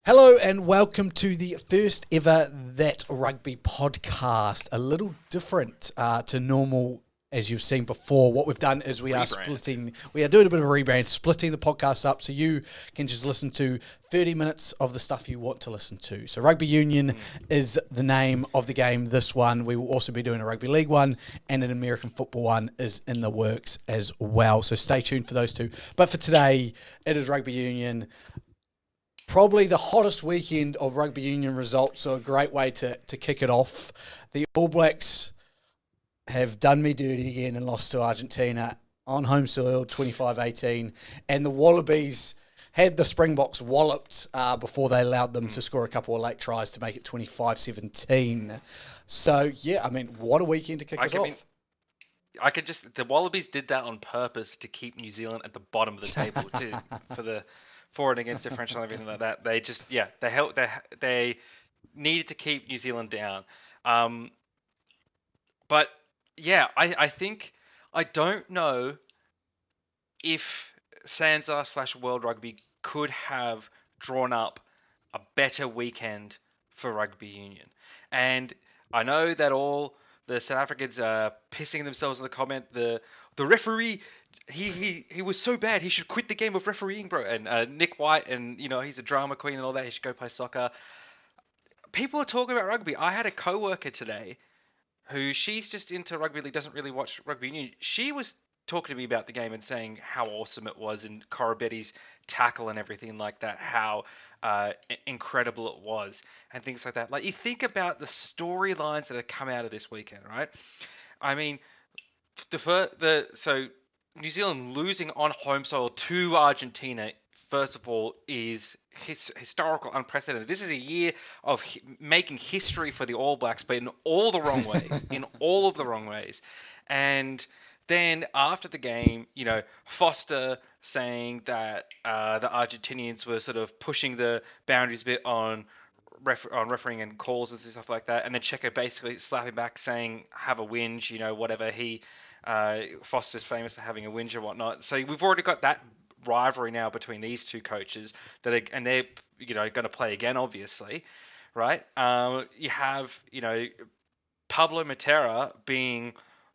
Hello and welcome to the first ever That Rugby podcast. A little different to normal, as you've seen before. What we've done is we are doing a bit of a rebrand, splitting the podcast up so you can just listen to 30 minutes of the stuff you want to listen to. So Rugby Union is the name of the game, this one. We will also be doing a Rugby League one, and an American football one is in the works as well. So stay tuned for those two. But for today, it is Rugby Union. Probably the hottest weekend of Rugby Union results, so a great way to kick it off. The All Blacks have done me dirty again and lost to Argentina on home soil, 25-18. And the Wallabies had the Springboks walloped before they allowed them to score a couple of late tries to make it 25-17. So, yeah, I mean, what a weekend to kick us off. The Wallabies did that on purpose to keep New Zealand at the bottom of the table for and against differential and everything like that. They needed to keep New Zealand down. But yeah, I think, I don't know if Sansa / World Rugby could have drawn up a better weekend for Rugby Union. And I know that all the South Africans are pissing themselves in the comment, the referee, he was so bad, he should quit the game of refereeing, bro. And Nick White, and he's a drama queen and all that, he should go play soccer. People are talking about rugby. I had a co-worker today who, she's just into rugby league, doesn't really watch Rugby Union. She was talking to me about the game and saying how awesome it was, and Corabetti's tackle and everything like that, how incredible it was, and things like that. Like, you think about the storylines that have come out of this weekend, right? I mean, so New Zealand losing on home soil to Argentina, first of all, is historical, unprecedented. This is a year of making history for the All Blacks, but in all the wrong ways, in all of the wrong ways. And then after the game, Foster saying that the Argentinians were sort of pushing the boundaries a bit on refereeing and calls and stuff like that, and then Checo basically slapping back saying, have a whinge, whatever. Foster's famous for having a whinge and whatnot. So we've already got that rivalry now between these two coaches they're going to play again, obviously, right? You have Pablo Matera being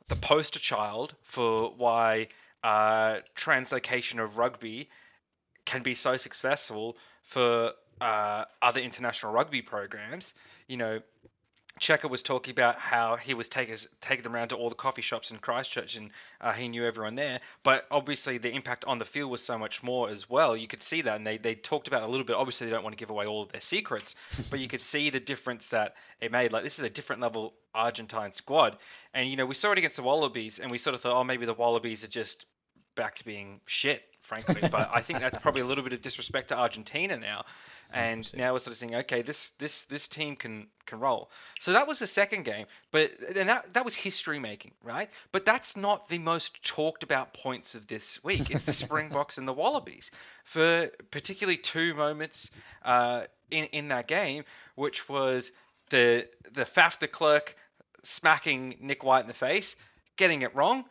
the poster child for why translocation of rugby can be so successful for other international rugby programs. Checker was talking about how he was taking them around to all the coffee shops in Christchurch, and he knew everyone there. But obviously the impact on the field was so much more as well. You could see that, and they talked about it a little bit. Obviously they don't want to give away all of their secrets, but you could see the difference that it made. Like, this is a different level Argentine squad. And, we saw it against the Wallabies, and we sort of thought, oh, maybe the Wallabies are just back to being shit, frankly. But I think that's probably a little bit of disrespect to Argentina now. And 100%. Now we're sort of saying, okay, this team can roll. So that was the second game, and that was history making, right? But that's not the most talked about points of this week. It's the Springboks and the Wallabies, for particularly two moments in that game, which was the Faf de Klerk smacking Nick White in the face, getting it wrong,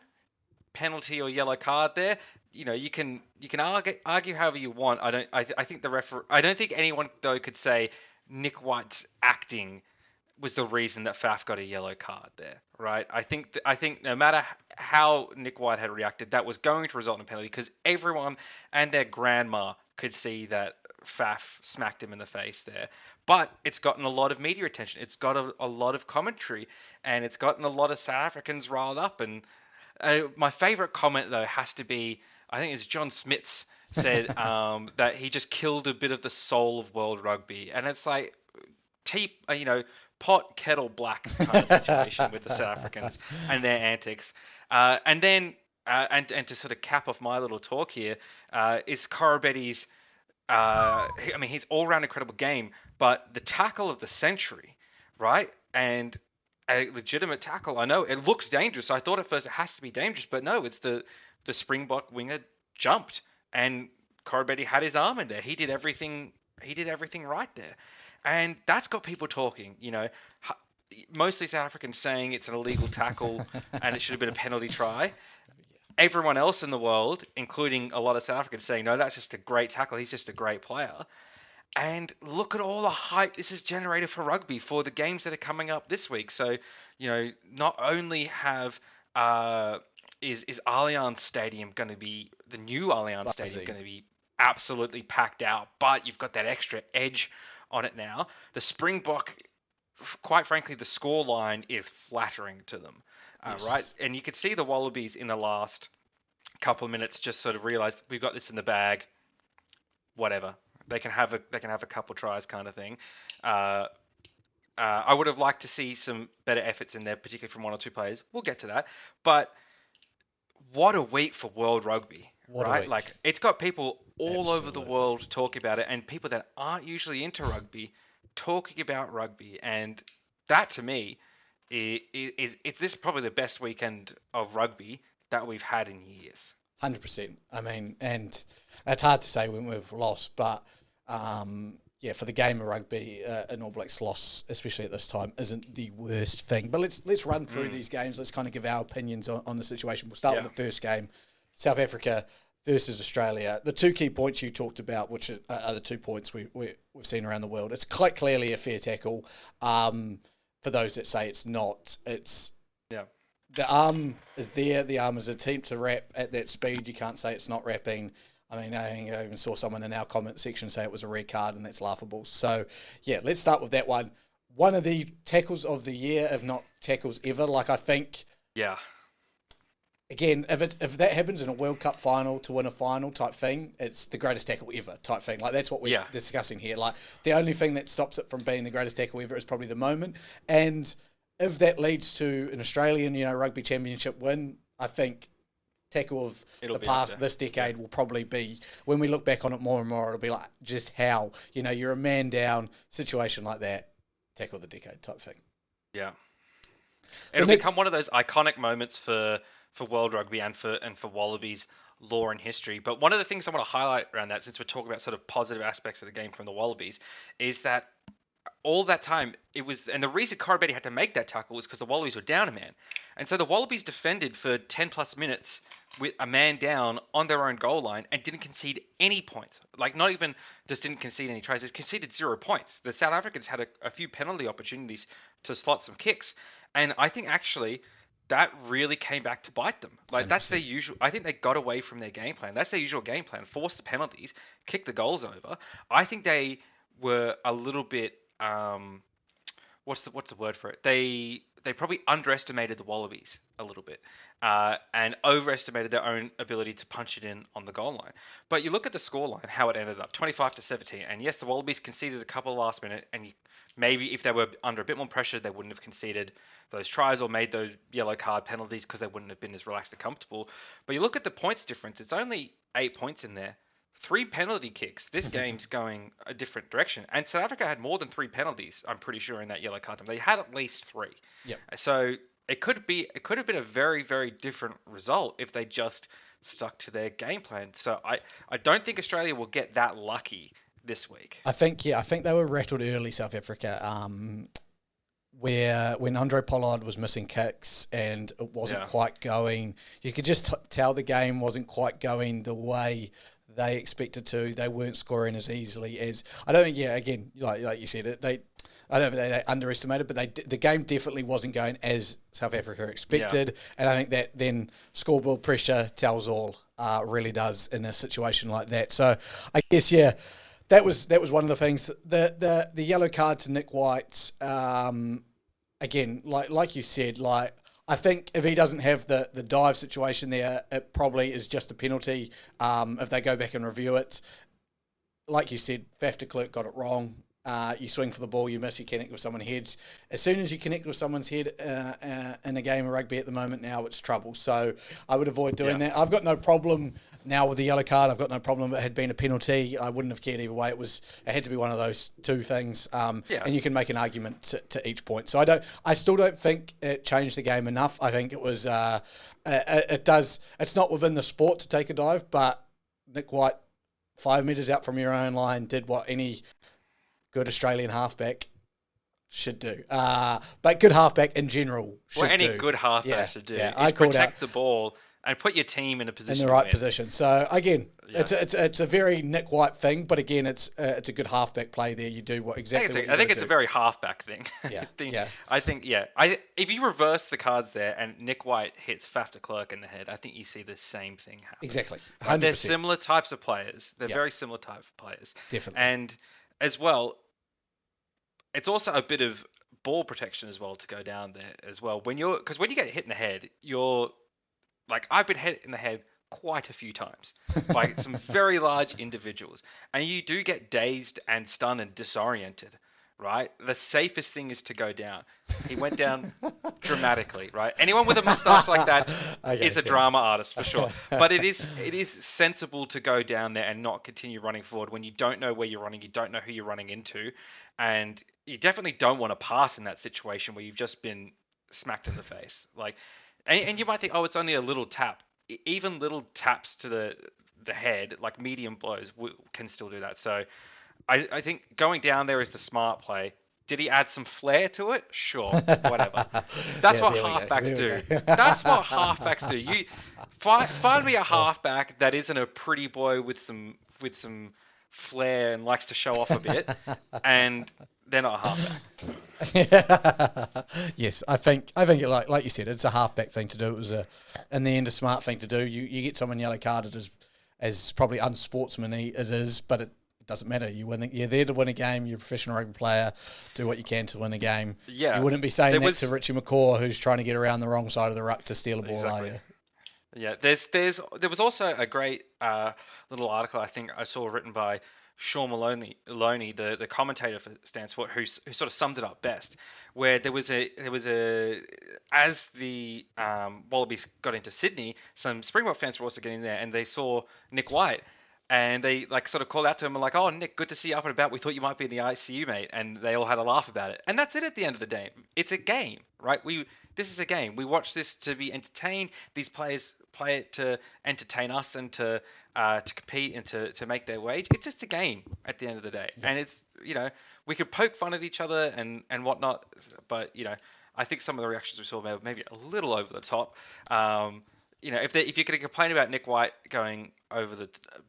penalty or yellow card there. You can argue however you want. I think the referee. I don't think anyone though could say Nick White's acting was the reason that Faf got a yellow card there, right? I think no matter how Nick White had reacted, that was going to result in a penalty, because everyone and their grandma could see that Faf smacked him in the face there. But it's gotten a lot of media attention. It's got a lot of commentary, and it's gotten a lot of South Africans riled up. And my favorite comment though has to be, I think it's John Smits said that he just killed a bit of the soul of world rugby. And it's like, pot, kettle, black kind of situation with the South Africans and their antics. And then, and to sort of cap off my little talk here, is Corabetti's, his all-round incredible game, but the tackle of the century, right? And a legitimate tackle. I know it looks dangerous. I thought at first it has to be dangerous, but no, it's the Springbok winger jumped, and Corabetti had his arm in there. He did everything right there, and that's got people talking. Mostly South Africans saying it's an illegal tackle and it should have been a penalty try. Everyone else in the world, including a lot of South Africans, saying no, that's just a great tackle. He's just a great player. And look at all the hype this has generated for rugby for the games that are coming up this week. So, not only is Allianz Stadium going to be the new Allianz Stadium going to be absolutely packed out, but you've got that extra edge on it now. The Springbok, quite frankly, the score line is flattering to them, yes. Right? And you could see the Wallabies in the last couple of minutes just sort of realized we've got this in the bag. Whatever. They can have a couple tries kind of thing. I would have liked to see some better efforts in there, particularly from one or two players. We'll get to that. But what a week for World Rugby, right? Like, it's got people all over the world talking about it, and people that aren't usually into rugby talking about rugby. And that, to me, is this is probably the best weekend of rugby that we've had in years. 100%. I mean, and it's hard to say when we've lost, but for the game of rugby, an All Blacks loss, especially at this time, isn't the worst thing. But let's run through these games. Let's kind of give our opinions on the situation. We'll start with the first game, South Africa versus Australia. The two key points you talked about, which are the 2 points we've seen around the world. It's quite clearly a fair tackle. For those that say it's not, the arm is there. The arm is a attempt to wrap at that speed. You can't say it's not wrapping. I mean, I even saw someone in our comment section say it was a red card, and that's laughable. So, let's start with that one. One of the tackles of the year, if not tackles ever. Like, I think... Yeah. Again, if that happens in a World Cup final to win a final type thing, it's the greatest tackle ever type thing. Like, that's what we're discussing here. Like, the only thing that stops it from being the greatest tackle ever is probably the moment. And... if that leads to an Australian, Rugby Championship win, I think tackle of this decade will probably be, when we look back on it more and more, it'll be like just how, you're a man down situation like that, tackle of the decade type thing. Yeah. It'll become one of those iconic moments for World Rugby and for Wallabies lore and history. But one of the things I want to highlight around that, since we're talking about sort of positive aspects of the game from the Wallabies, is that all that time, and the reason Corabetti had to make that tackle was because the Wallabies were down a man. And so the Wallabies defended for 10 plus minutes with a man down on their own goal line and didn't concede any points. Like, not even just didn't concede any tries, they conceded 0 points. The South Africans had a few penalty opportunities to slot some kicks. And I think actually that really came back to bite them. Like, 100%. That's their usual. I think they got away from their game plan. That's their usual game plan. Force the penalties, kick the goals over. I think they were a little bit... what's the word for it? They probably underestimated the Wallabies a little bit, and overestimated their own ability to punch it in on the goal line. But you look at the scoreline, how it ended up, 25-17, and yes, the Wallabies conceded a couple last minute, and maybe if they were under a bit more pressure, they wouldn't have conceded those tries or made those yellow card penalties because they wouldn't have been as relaxed and comfortable. But you look at the points difference, it's only 8 points in there. 3 penalty kicks. This game's going a different direction. And South Africa had more than 3 penalties, I'm pretty sure, in that yellow card time. They had at least 3. Yep. So it could have been a very, very different result if they just stuck to their game plan. So I don't think Australia will get that lucky this week. I think they were rattled early, South Africa, where when Andre Pollard was missing kicks and it wasn't quite going, you could just tell the game wasn't quite going the way they expected to. They weren't scoring as easily as... I don't think, again, like you said, I don't think they underestimated, but the game definitely wasn't going as South Africa expected. Yeah. And I think that then scoreboard pressure tells all, really does in a situation like that. So I guess, that was one of the things. The yellow card to Nick White, again, like you said, I think if he doesn't have the dive situation there, it probably is just a penalty. If they go back and review it, like you said, Faf de Klerk got it wrong. You swing for the ball, you miss, you connect with someone's head. As soon as you connect with someone's head in a game of rugby at the moment now, it's trouble. So I would avoid doing that. I've got no problem now with the yellow card. I've got no problem if it had been a penalty. I wouldn't have cared either way. It had to be one of those two things. And you can make an argument to each point. So I still don't think it changed the game enough. I think it was it's not within the sport to take a dive, but Nick White, 5 metres out from your own line, did what any good Australian halfback should do. But good halfback in general should do. What any good halfback should do is I called protect the ball and put your team in a position in the right position. So again, Yeah. It's a very Nick White thing, but again, it's a good halfback play there. You do I think it's a very halfback thing. Yeah, I think if you reverse the cards there and Nick White hits Faf de Klerk in the head, I think you see the same thing happen. Exactly, 100%. They're similar types of players. They're very similar type of players. Definitely. And as well, it's also a bit of ball protection as well to go down there as well. Because when you get hit in the head, you're like, I've been hit in the head quite a few times by some very large individuals, and you do get dazed and stunned and disoriented, right? The safest thing is to go down. He went down dramatically, right? Anyone with a mustache like that is a drama artist for sure. But it is sensible to go down there and not continue running forward when you don't know where you're running, you don't know who you're running into, and you definitely don't want to pass in that situation where you've just been smacked in the face. Like, and you might think, oh, it's only a little tap. Even little taps to the head, like medium blows, can still do that. So I think going down there is the smart play. Did he add some flair to it? Sure, whatever. That's what halfbacks do. That's what halfbacks do. You find me a halfback that isn't a pretty boy with some flair and likes to show off a bit, and they're not a halfback. Yes, I think like you said, it's a halfback thing to do. It was in the end a smart thing to do. You get someone yellow carded as probably unsportsmanly as is, but it doesn't matter. You're there to win a game. You're a professional rugby player. Do what you can to win a game. Yeah, you wouldn't be saying that to Richie McCaw, who's trying to get around the wrong side of the ruck to steal a ball, exactly. Are you? Yeah, there was also a great little article I think I saw written by Sean Maloney, the commentator for Stan Sport, who sort of summed it up best, where there was a as the Wallabies got into Sydney, some Springbok fans were also getting there, and they saw Nick White, and they like sort of called out to him and like, "Oh, Nick, good to see you up and about. We thought you might be in the ICU, mate," and they all had a laugh about it. And that's it at the end of the day. It's a game, right? This is a game. We watch this to be entertained. These players play it to entertain us and to compete and to make their wage. It's just a game at the end of the day. Yeah. And it's, we could poke fun at each other and whatnot, but, I think some of the reactions we saw were maybe a little over the top. If you're going to complain about Nick White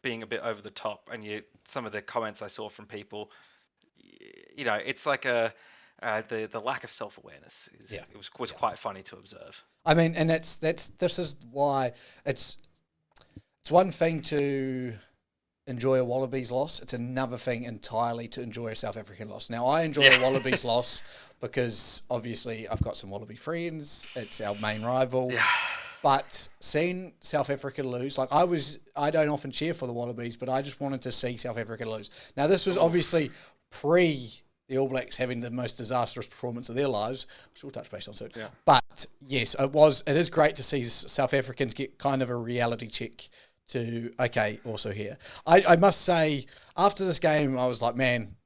being a bit over the top, and some of the comments I saw from people, it's like the lack of self-awareness was quite funny to observe. I mean, and this is why it's one thing to enjoy a Wallabies loss. It's another thing entirely to enjoy a South African loss. Now, I enjoy a Wallabies loss because obviously I've got some Wallaby friends. It's our main rival. Yeah. But seeing South Africa lose, like I don't often cheer for the Wallabies, but I just wanted to see South Africa lose. Now, this was obviously pre the All Blacks having the most disastrous performance of their lives, which we'll touch base on soon. Yeah. But yes, it is great to see South Africans get kind of a reality check to, okay, also here. I must say, after this game, I was like, man,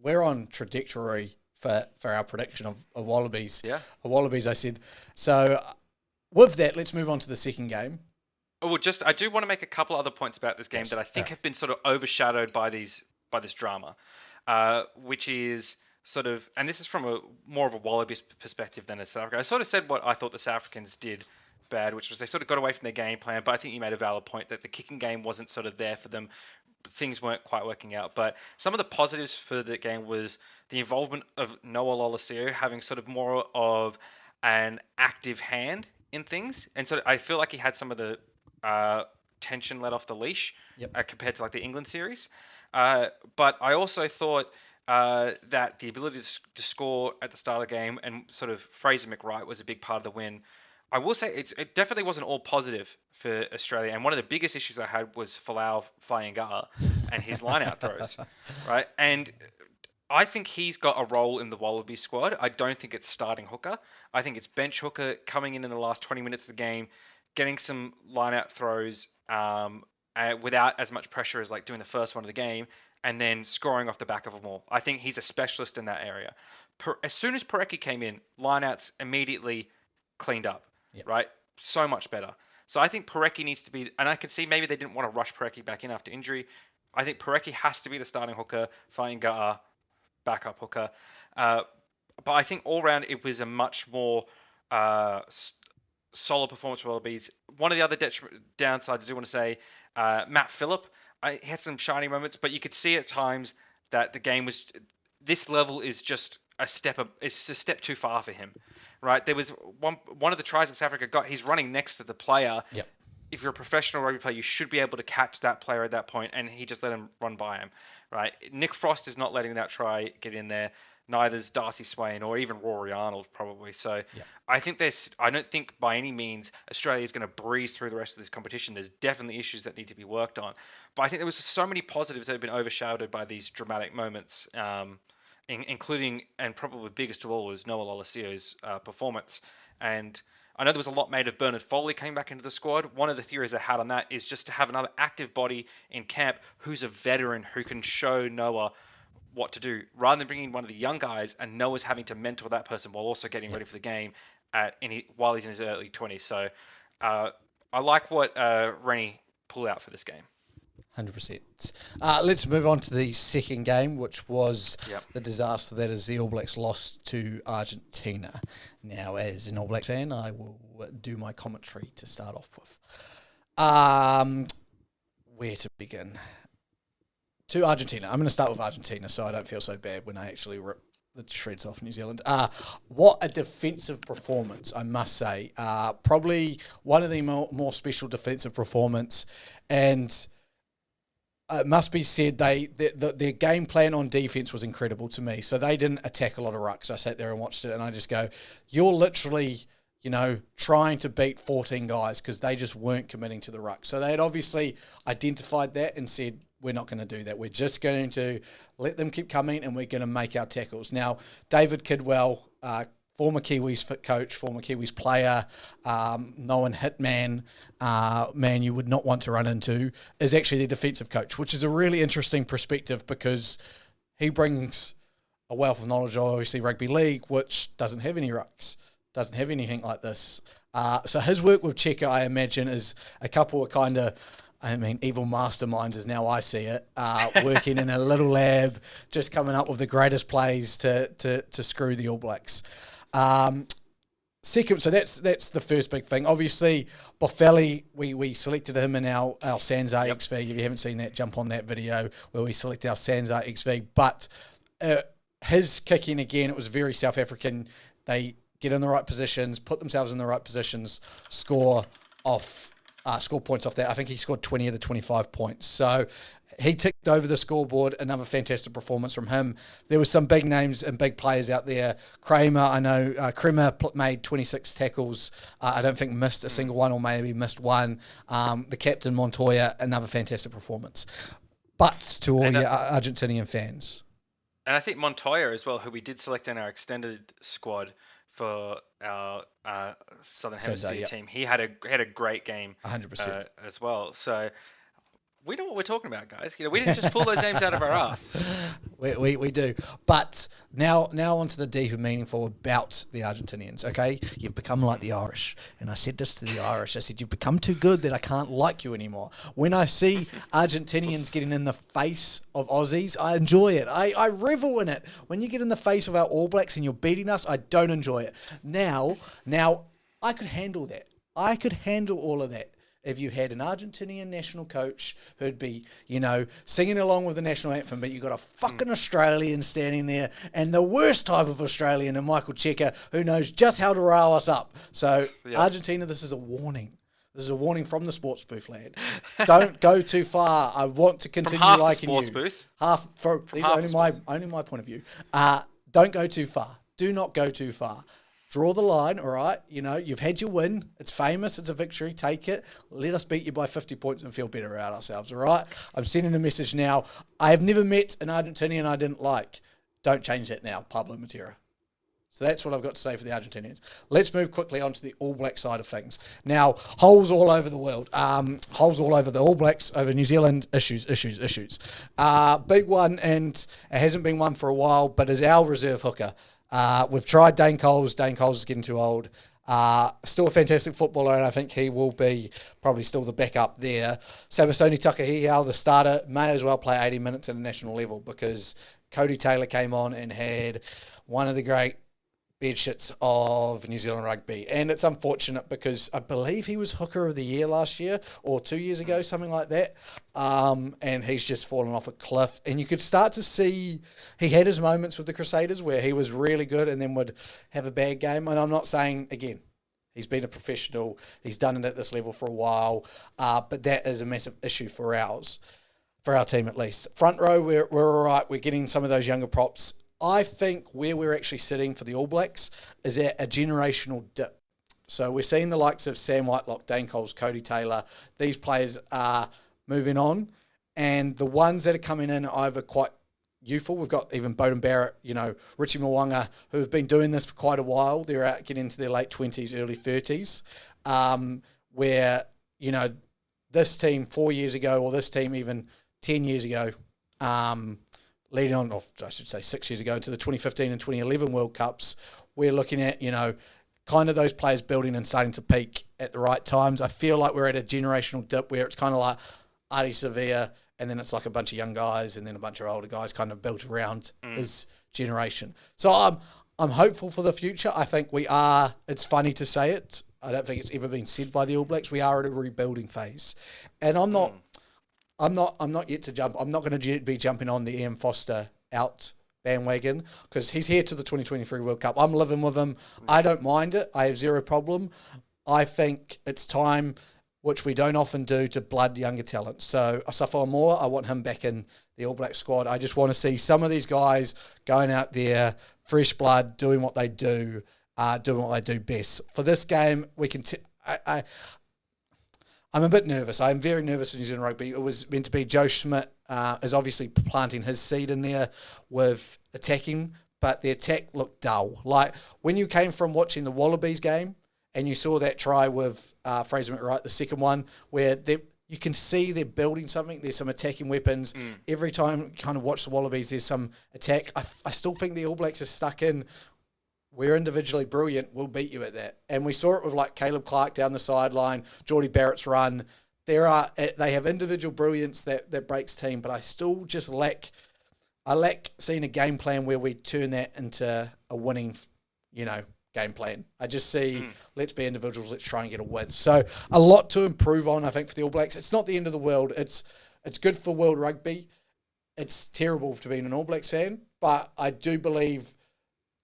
we're on trajectory for our prediction of Wallabies. Yeah. Of Wallabies, I said. So with that, let's move on to the second game. Oh, well, I do want to make a couple other points about this game that I think have been sort of overshadowed by this drama. Which is sort of, and this is from more of a Wallabies perspective than a South African. I sort of said what I thought the South Africans did bad, which was they sort of got away from their game plan, but I think you made a valid point that the kicking game wasn't sort of there for them. Things weren't quite working out. But some of the positives for the game was the involvement of Noah Lolesio having sort of more of an active hand in things. And so I feel like he had some of the tension let off the leash compared to like the England series. But I also thought that the ability to score at the start of the game and sort of Fraser McWright was a big part of the win. I will say it definitely wasn't all positive for Australia. And one of the biggest issues I had was Folau Fainga'a and his line-out throws, right? And I think he's got a role in the Wallaby squad. I don't think it's starting hooker. I think it's bench hooker coming in the last 20 minutes of the game, getting some line-out throws without as much pressure as like doing the first one of the game, and then scoring off the back of them all. I think he's a specialist in that area. As soon as Porecki came in, lineouts immediately cleaned up, right? So much better. So I think Porecki needs to be, and I can see maybe they didn't want to rush Porecki back in after injury. I think Porecki has to be the starting hooker, Fainga'a backup hooker. But I think all round it was a much more solid performance for Wallabies. One of the other downsides I do want to say, Matt Phillip, he had some shining moments, but you could see at times that the game was, this level is just it's a step too far for him, right? There was one of the tries that South Africa got, he's running next to the player. Yep. If you're a professional rugby player, you should be able to catch that player at that point, and he just let him run by him, right? Nick Frost is not letting that try get in there. Neither's Darcy Swain or even Rory Arnold probably. So yep. I don't think by any means Australia is going to breeze through the rest of this competition. There's definitely issues that need to be worked on. But I think there was so many positives that have been overshadowed by these dramatic moments, including, and probably biggest of all, was Noah Lolasio's performance. And I know there was a lot made of Bernard Foley coming back into the squad. One of the theories I had on that is just to have another active body in camp who's a veteran who can show Noah what to do, rather than bringing one of the young guys and Noah's having to mentor that person while also getting ready for the game while he's in his early 20s. So I like what Rennie pulled out for this game. 100%. Let's move on to the second game, which was the disaster that is the All Blacks lost to Argentina. Now, as an All Blacks fan, I will do my commentary to start off with. Where to begin? To Argentina. I'm going to start with Argentina so I don't feel so bad when I actually rip the shreds off New Zealand. What a defensive performance, I must say. Probably one of the more special defensive performance, and it must be said their game plan on defense was incredible to me. So they didn't attack a lot of rucks. I sat there and watched it, and I just go, you're literally, trying to beat 14 guys because they just weren't committing to the ruck. So they had obviously identified that and said, we're not going to do that. We're just going to let them keep coming, and we're going to make our tackles. Now, David Kidwell, former Kiwis coach, former Kiwis player, known hitman, man you would not want to run into, is actually the defensive coach, which is a really interesting perspective because he brings a wealth of knowledge of, obviously, rugby league, which doesn't have any rucks, doesn't have anything like this. So his work with Cheika, I imagine, is a couple of kind of, evil masterminds as now I see it, working in a little lab, just coming up with the greatest plays to screw the All Blacks. Second, so that's the first big thing. Obviously, Boffelli, we selected him in our Sansa XV. If you haven't seen that, jump on that video where we select our Sansa XV. But his kicking, again, it was very South African. They get in the right positions, put themselves in the right positions, score points off that. I think he scored 20 of the 25 points. So he ticked over the scoreboard. Another fantastic performance from him. There were some big names and big players out there. Kramer, I know, Kremer made 26 tackles. I don't think missed a single one, or maybe missed one. The captain, Montoya, another fantastic performance. But to all your Argentinian fans. And I think Montoya as well, who we did select in our extended squad for our Southern Hemisphere team. He had a great game 100%. As well. So we know what we're talking about, guys. We didn't just pull those names out of our ass. We do. But now onto the deeper meaningful about the Argentinians, okay? You've become like the Irish. And I said this to the Irish. I said, you've become too good that I can't like you anymore. When I see Argentinians getting in the face of Aussies, I enjoy it. I revel in it. When you get in the face of our All Blacks and you're beating us, I don't enjoy it. Now, I could handle that. I could handle all of that if you had an Argentinian national coach who'd be, singing along with the national anthem, but you got a fucking Australian standing there, and the worst type of Australian, and Michael Cheika, who knows just how to rile us up. So, Argentina, this is a warning. This is a warning from the sports booth, lad. Don't go too far. I want to continue liking you. Booth. Only my point of view. Don't go too far. Do not go too far. Draw the line, all right? You've had your win. It's famous. It's a victory. Take it. Let us beat you by 50 points and feel better about ourselves, all right? I'm sending a message now. I have never met an Argentinian I didn't like. Don't change that now, Pablo Matera. So that's what I've got to say for the Argentinians. Let's move quickly on to the All Black side of things. Now, holes all over the world. Holes all over the All Blacks, over New Zealand. Issues. Big one, and it hasn't been one for a while, but is our reserve hooker. We've tried Dane Coles. Dane Coles is getting too old. Still a fantastic footballer, and I think he will be probably still the backup there. Samisoni Takahihau, the starter, may as well play 80 minutes at a national level because Cody Taylor came on and had one of the great bedsheets of New Zealand rugby. And it's unfortunate because I believe he was Hooker of the Year last year or 2 years ago, something like that. And he's just fallen off a cliff. And you could start to see he had his moments with the Crusaders where he was really good and then would have a bad game. And I'm not saying, again, he's been a professional. He's done it at this level for a while. But that is a massive issue for our team at least. Front row, we're all right. We're getting some of those younger props. I think where we're actually sitting for the All Blacks is at a generational dip. So we're seeing the likes of Sam Whitelock, Dane Coles, Cody Taylor. These players are moving on. And the ones that are coming in are either quite youthful. We've got even Bowden Barrett, Richie Mwanga, who have been doing this for quite a while. They're out getting into their late 20s, early 30s, where, this team 4 years ago, or this team even 10 years ago, leading on, or I should say 6 years ago, into the 2015 and 2011 World Cups, we're looking at, kind of those players building and starting to peak at the right times. I feel like we're at a generational dip where it's kind of like Adi Sevilla, and then it's like a bunch of young guys and then a bunch of older guys kind of built around his generation. So I'm hopeful for the future. I think we are, it's funny to say it, I don't think it's ever been said by the All Blacks, we are at a rebuilding phase. And I'm not yet to jump. I'm not going to be jumping on the Ian Foster out bandwagon because he's here to the 2023 World Cup. I'm living with him. I don't mind it. I have zero problem. I think it's time, which we don't often do, to blood younger talent. So Asafo Moore, I want him back in the All Black squad. I just want to see some of these guys going out there, fresh blood, doing what they do best. For this game, we can. I'm a bit nervous. I'm very nervous for New Zealand rugby. It was meant to be Joe Schmidt is obviously planting his seed in there with attacking, but the attack looked dull. Like when you came from watching the Wallabies game and you saw that try with Fraser McWright, the second one, where you can see they're building something. There's some attacking weapons. Every time you kind of watch the Wallabies, there's some attack. I still think the All Blacks are stuck in, we're individually brilliant, we'll beat you at that. And we saw it with like Caleb Clark down the sideline, Geordie Barrett's run. They have individual brilliance that breaks team, but I still just lack seeing a game plan where we turn that into a winning, game plan. I just see, let's be individuals, let's try and get a win. So a lot to improve on, I think, for the All Blacks. It's not the end of the world. It's good for world rugby. It's terrible to be an All Blacks fan, but I do believe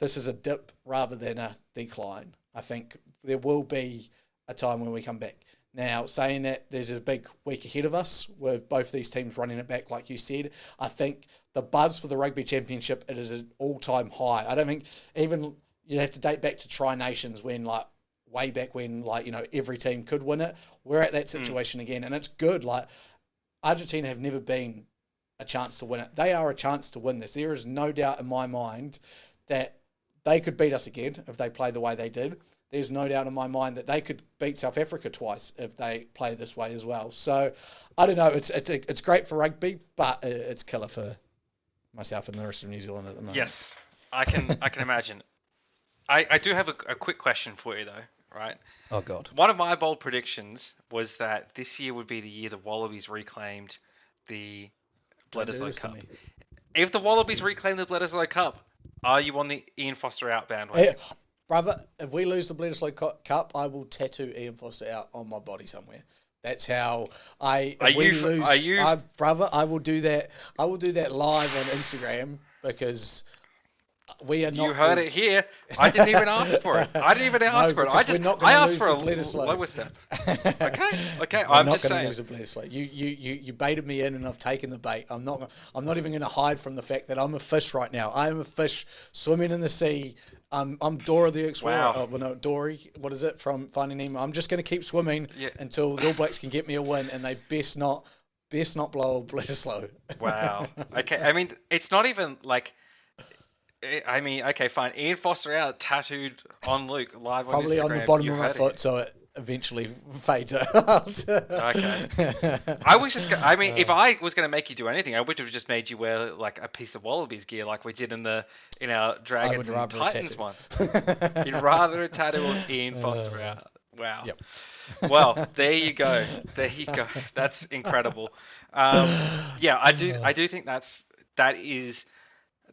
this is a dip rather than a decline. I think there will be a time when we come back. Now, saying that, there's a big week ahead of us with both these teams running it back, like you said. I think the buzz for the Rugby Championship, it is an all-time high. I don't think even you'd have to date back to Tri-Nations when, way back when, every team could win it. We're at that situation again, and it's good. Argentina have never been a chance to win it. They are a chance to win this. There is no doubt in my mind that they could beat us again if they play the way they did. There's no doubt in my mind that they could beat South Africa twice if they play this way as well. So, I don't know. It's great for rugby, but it's killer for myself and the rest of New Zealand at the moment. Yes, I can imagine. I do have a quick question for you, though, right? Oh, God. One of my bold predictions was that this year would be the year the Wallabies reclaimed the Bledisloe Cup. If the Wallabies reclaim the Bledisloe Cup, are you on the Ian Foster out bandwagon? Hey, brother, if we lose the Bledisloe Cup, I will tattoo Ian Foster out on my body somewhere. That's how brother, I will do that. I will do that live on Instagram because we are not. You heard it here. I didn't even ask for it. I asked for a lower step. Okay. I'm just saying. Lose a Bledisloe. You baited me in, and I've taken the bait. I'm not even going to hide from the fact that I'm a fish right now. I am a fish swimming in the sea. I'm Dora the Explorer. Wow. Oh, well, no, Dory. What is it from Finding Nemo? I'm just going to keep swimming until the All Blacks can get me a win, and they best not blow a Bledisloe. Wow. Okay. I mean, it's not even like. I mean, okay, fine. Ian Foster out, tattooed on Luke live on Instagram. Probably on the bottom of my foot, so it eventually fades out. Okay. I was just. I mean, if I was going to make you do anything, I would have just made you wear like a piece of Wallabies gear, like we did in our Dragons and Titans one. You'd rather a tattoo of Ian Foster out. Wow. Yep. Well, there you go. That's incredible. Yeah, I do think that is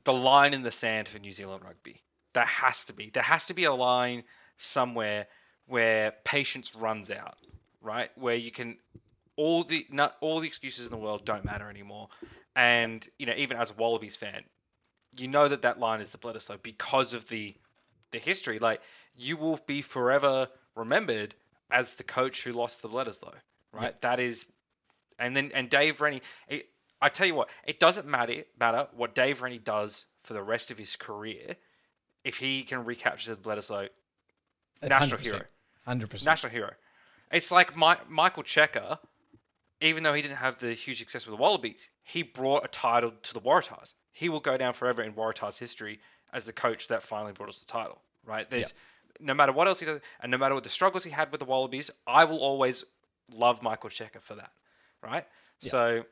the line in the sand for New Zealand rugby. There has to be a line somewhere where patience runs out, right? Where you can not all the excuses in the world don't matter anymore. And even as a Wallabies fan, that line is the Bledisloe because of the history. Like, you will be forever remembered as the coach who lost the Bledisloe, right? Yep. That is, and Dave Rennie. I tell you what, it doesn't matter what Dave Rennie does for the rest of his career if he can recapture the Bledisloe. National 100%, hero, 100%. National hero. It's like Michael Checker. Even though he didn't have the huge success with the Wallabies, he brought a title to the Waratahs. He will go down forever in Waratahs history as the coach that finally brought us the title, right? No matter what else he does, and no matter what the struggles he had with the Wallabies, I will always love Michael Checker for that, right? Yep. So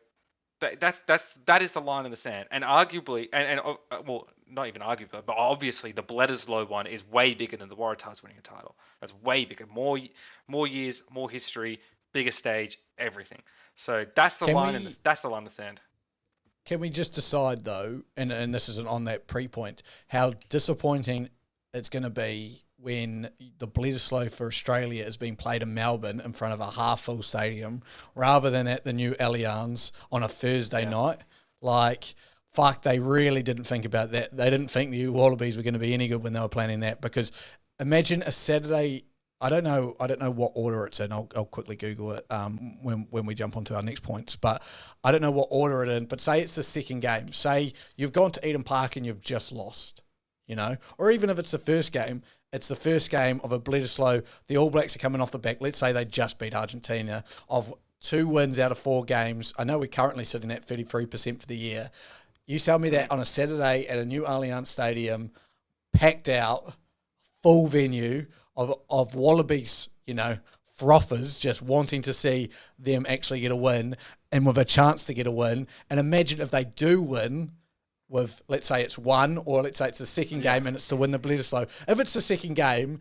that is the line in the sand. And arguably, well, not even arguably, but obviously the Bledisloe one is way bigger than the Waratahs winning a title. That's way bigger. More years, more history, bigger stage, everything. So that's the line in the sand. Can we just decide though, and this isn't on that pre-point, how disappointing it's going to be when the Bledisloe for Australia is being played in Melbourne in front of a half-full stadium rather than at the new Allianz on a Thursday night? Like, fuck, they really didn't think about that. They didn't think the Wallabies were going to be any good when they were planning that, because imagine a Saturday. I don't know what order it's in. I'll quickly Google it when we jump onto our next points. But I don't know what order it's in. But say it's the second game. Say you've gone to Eden Park and you've just lost, Or even if it's the first game, it's the first game of a Bledisloe. The All Blacks are coming off the back. Let's say they just beat Argentina of 2 wins out of 4 games. I know we're currently sitting at 33% for the year. You tell me that on a Saturday at a new Allianz Stadium, packed out, full venue, of Wallabies, frothers just wanting to see them actually get a win and with a chance to get a win. And imagine if they do win with, let's say it's 1, or let's say it's the second game and it's to win the Bledisloe. If it's the second game,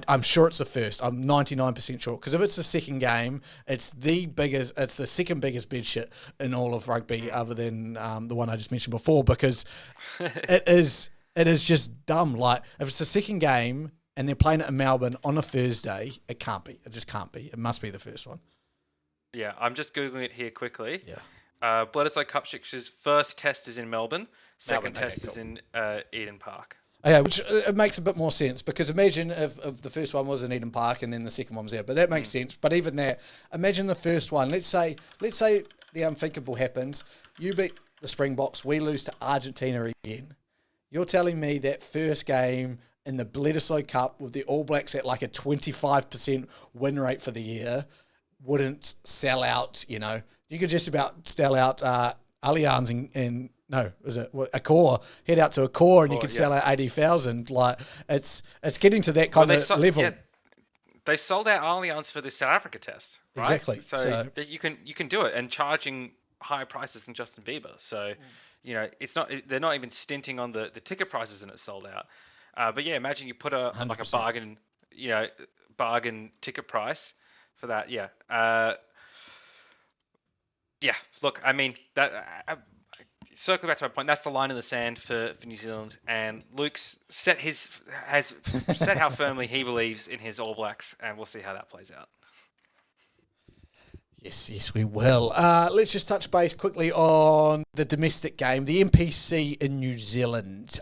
I'm sure it's the first. I'm 99% sure. Because if it's the second game, it's the second biggest bed shit in all of rugby other than the one I just mentioned before, because it is just dumb. Like, if it's the second game and they're playing it in Melbourne on a Thursday, it can't be. It just can't be. It must be the first one. Yeah, I'm just Googling it here quickly. Yeah. Bledisloe Cup fixtures, first test is in Melbourne, second test is in Eden Park. Okay, which it makes a bit more sense, because imagine if the first one was in Eden Park and then the second one was there. But that makes sense. But even that, imagine the first one. Let's say the unthinkable happens. You beat the Springboks, we lose to Argentina again. You're telling me that first game in the Bledisloe Cup with the All Blacks at like a 25% win rate for the year wouldn't sell out, You could just about sell out Allianz and no, is it Accor? Head out to Accor and you could sell out 80,000. Like, it's getting to that kind of level. Yeah, they sold out Allianz for the South Africa test, right? Exactly. So that you can do it, and charging higher prices than Justin Bieber. So, it's not, they're not even stinting on the ticket prices and it's sold out. But yeah, imagine you put a 100%. bargain ticket price for that. Yeah. Look, I mean that. Circling back to my point, that's the line in the sand for New Zealand, and Luke's has set how firmly he believes in his All Blacks, and we'll see how that plays out. Yes, we will. Let's just touch base quickly on the domestic game, the NPC in New Zealand.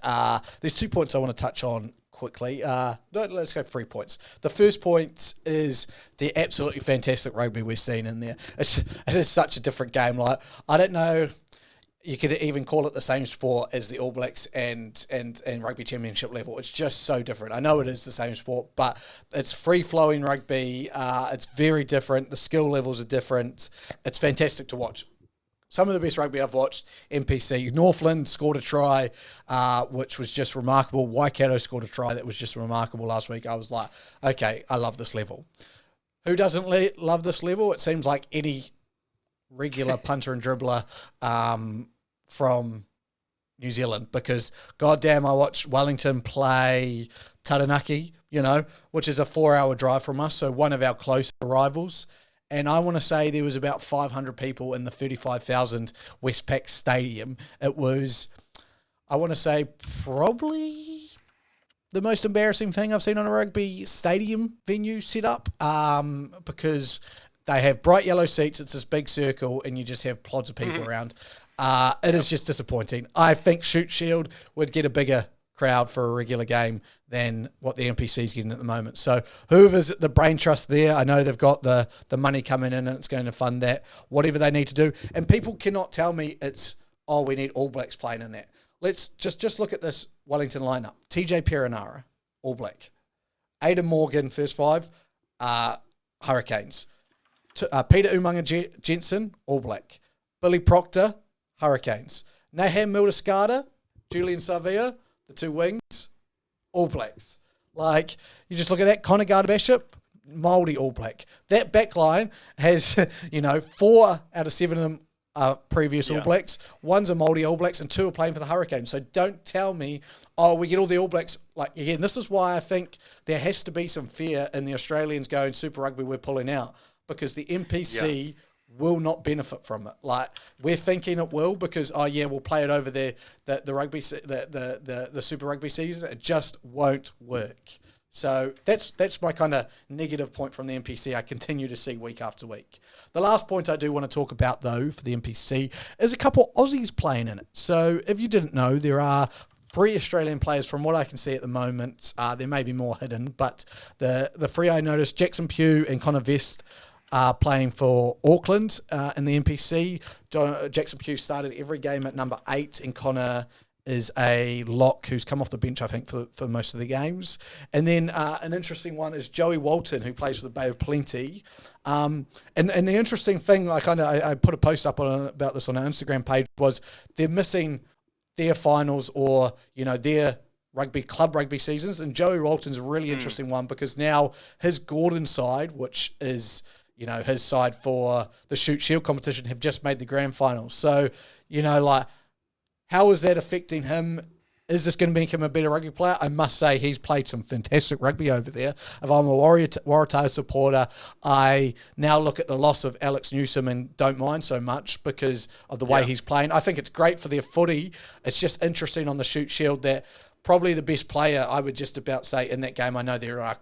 There's 2 points I want to touch on quickly. Let's go 3 points. The first point is the absolutely fantastic rugby we're seeing in there. It is such a different game. Like, I don't know. You could even call it the same sport as the All Blacks and Rugby Championship level. It's just so different. I know it is the same sport, but it's free-flowing rugby. It's very different. The skill levels are different. It's fantastic to watch. Some of the best rugby I've watched, NPC. Northland scored a try, which was just remarkable. Waikato scored a try that was just remarkable last week. I was like, okay, I love this level. Who doesn't love this level? It seems like any regular punter and dribbler from New Zealand, because goddamn, I watched Wellington play Taranaki, which is a 4-hour drive from us, so one of our close rivals. And I want to say there was about 500 people in the 35,000 Westpac Stadium. It was, I want to say, probably the most embarrassing thing I've seen on a rugby stadium venue set up, because they have bright yellow seats. It's this big circle, and you just have plods of people around. It is just disappointing. I think Shute Shield would get a bigger crowd for a regular game than what the NPC is getting at the moment. So whoever's the brain trust there, I know they've got the money coming in and it's going to fund that, whatever they need to do. And people cannot tell me it's, we need All Blacks playing in that. Let's just look at this Wellington lineup. TJ Perenara, All Black. Aidan Morgan, first five, Hurricanes. Peter Umaga Jensen, All Black. Billy Proctor, Hurricanes. Naham Milder-Skada, Julian Savia, the two wings, All Blacks. Like, you just look at that, Connor Gardner-Bishop, Māori All Black. That back line has, 4 out of 7 of them are previous All Blacks. One's a Māori All Blacks and 2 are playing for the Hurricanes. So don't tell me, we get all the All Blacks. Like, again, this is why I think there has to be some fear in the Australians going, Super Rugby, we're pulling out. Because the NPC will not benefit from it. Like, we're thinking it will because, we'll play it over the rugby, the Super Rugby season. It just won't work. So that's my kind of negative point from the NPC I continue to see week after week. The last point I do want to talk about, though, for the NPC is a couple Aussies playing in it. So if you didn't know, there are 3 Australian players from what I can see at the moment. There may be more hidden, but the 3 I noticed, Jackson Pugh and Connor Vest, playing for Auckland in the NPC. Jackson Pugh started every game at number 8, and Connor is a lock who's come off the bench, I think, for most of the games. And then an interesting one is Joey Walton, who plays for the Bay of Plenty. And the interesting thing, I put a post up about this on our Instagram page, was they're missing their finals or, their club rugby seasons. And Joey Walton's a really interesting one because now his Gordon side, which is, his side for the Shute Shield competition, have just made the grand final. So, how is that affecting him? Is this going to make him a better rugby player? I must say he's played some fantastic rugby over there. If I'm a Waratahs supporter, I now look at the loss of Alex Newsom and don't mind so much because of the way he's playing. I think it's great for their footy. It's just interesting on the Shute Shield that probably the best player, I would just about say, in that game. I know there are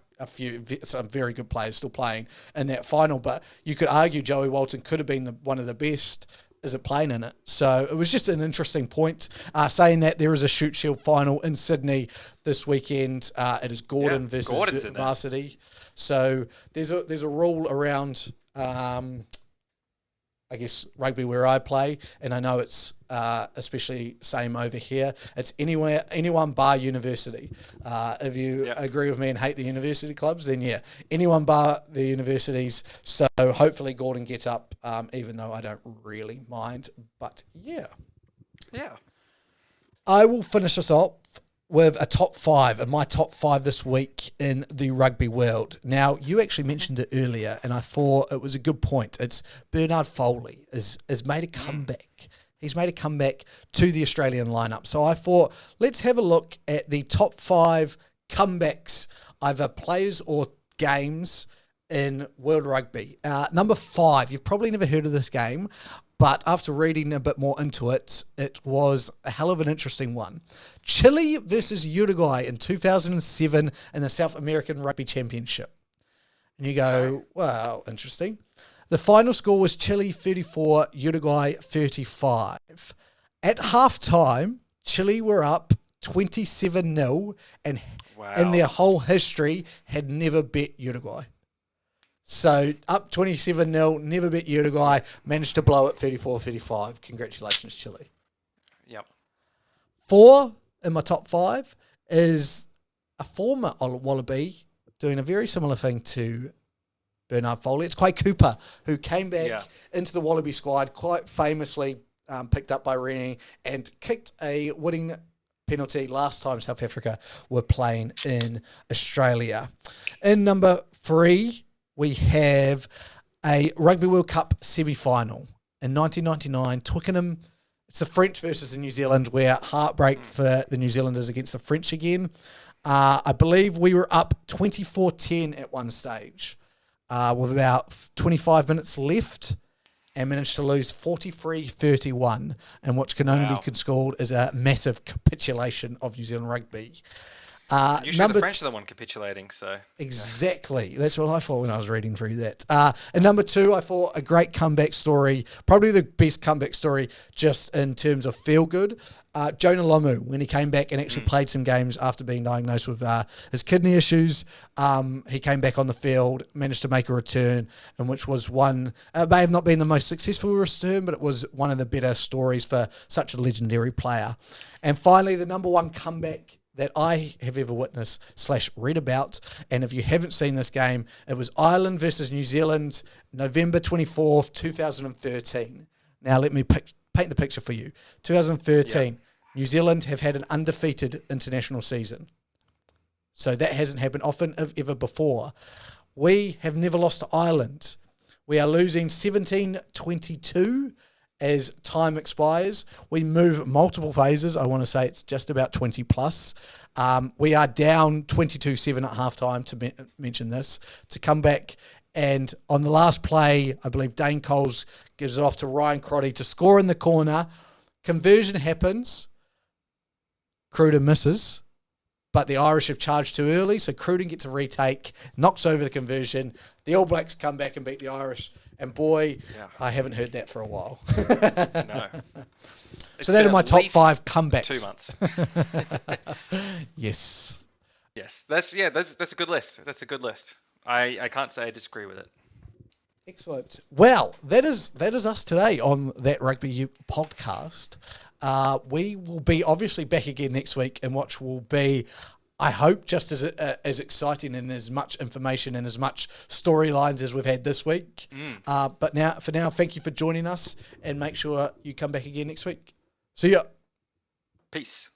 some very good players still playing in that final, but you could argue Joey Walton could have been one of the best, isn't playing in it. So it was just an interesting point, saying that there is a Shute Shield final in Sydney this weekend. It is Gordon versus Varsity. So there's a rule around, I guess, rugby where I play, and I know it's especially same over here. It's anyone bar university. If you agree with me and hate the university clubs, then anyone bar the universities. So hopefully Gordon gets up, even though I don't really mind. But yeah. I will finish this off with a top 5, and my top 5 this week in the rugby world. Now, you actually mentioned it earlier, and I thought it was a good point. It's Bernard Foley has made a comeback. He's made a comeback to the Australian lineup. So I thought, let's have a look at the top 5 comebacks, either players or games in World Rugby. Number 5, you've probably never heard of this game, but after reading a bit more into it, it was a hell of an interesting one. Chile versus Uruguay in 2007 in the South American Rugby Championship. And you go, wow, interesting. The final score was Chile 34, Uruguay 35. At halftime, Chile were up 27-0 and in their whole history had never bet Uruguay. So up 27-0, never bet Uruguay, managed to blow it 34-35. Congratulations, Chile. Yep. 4 in my top 5 is a former Wallaby doing a very similar thing to Bernard Foley. It's Kai Cooper, who came back into the Wallaby squad, quite famously picked up by Rennie and kicked a winning penalty last time South Africa were playing in Australia. In number 3, we have a Rugby World Cup semi-final in 1999, Twickenham. It's the French versus the New Zealand, where heartbreak for the New Zealanders against the French again. I believe we were up 24-10 at one stage with about 25 minutes left and managed to lose 43-31, and what can only be called is a massive capitulation of New Zealand rugby. Usually the French are the one capitulating, so... Exactly. Yeah. That's what I thought when I was reading through that. And number 2, I thought a great comeback story, probably the best comeback story just in terms of feel-good. Jonah Lomu, when he came back and actually played some games after being diagnosed with his kidney issues, he came back on the field, managed to make a return, and which was one, may have not been the most successful return, but it was one of the better stories for such a legendary player. And finally, the number 1 comeback that I have ever witnessed / read about, and if you haven't seen this game, it was Ireland versus New Zealand, November 24th, 2013. Now let me paint the picture for you. 2013, New Zealand have had an undefeated international season. So that hasn't happened often, if ever before. We have never lost to Ireland. We are losing 17-22 as time expires. We move multiple phases. I want to say it's just about 20 plus. We are down 22-7 at halftime, to mention this, to come back. And on the last play, I believe Dane Coles gives it off to Ryan Crotty to score in the corner. Conversion happens. Cruden misses. But the Irish have charged too early, so Cruden gets a retake, knocks over the conversion. The All Blacks come back and beat the Irish. And boy, I haven't heard that for a while. No. So that are my top 5 comebacks. 2 months. Yes. Yes. That's a good list. That's a good list. I can't say I disagree with it. Excellent. Well, that is us today on That Rugby Podcast. We will be obviously back again next week, and which will be, I hope, just as exciting and as much information and as much storylines as we've had this week. But for now, thank you for joining us, and make sure you come back again next week. See ya. Peace.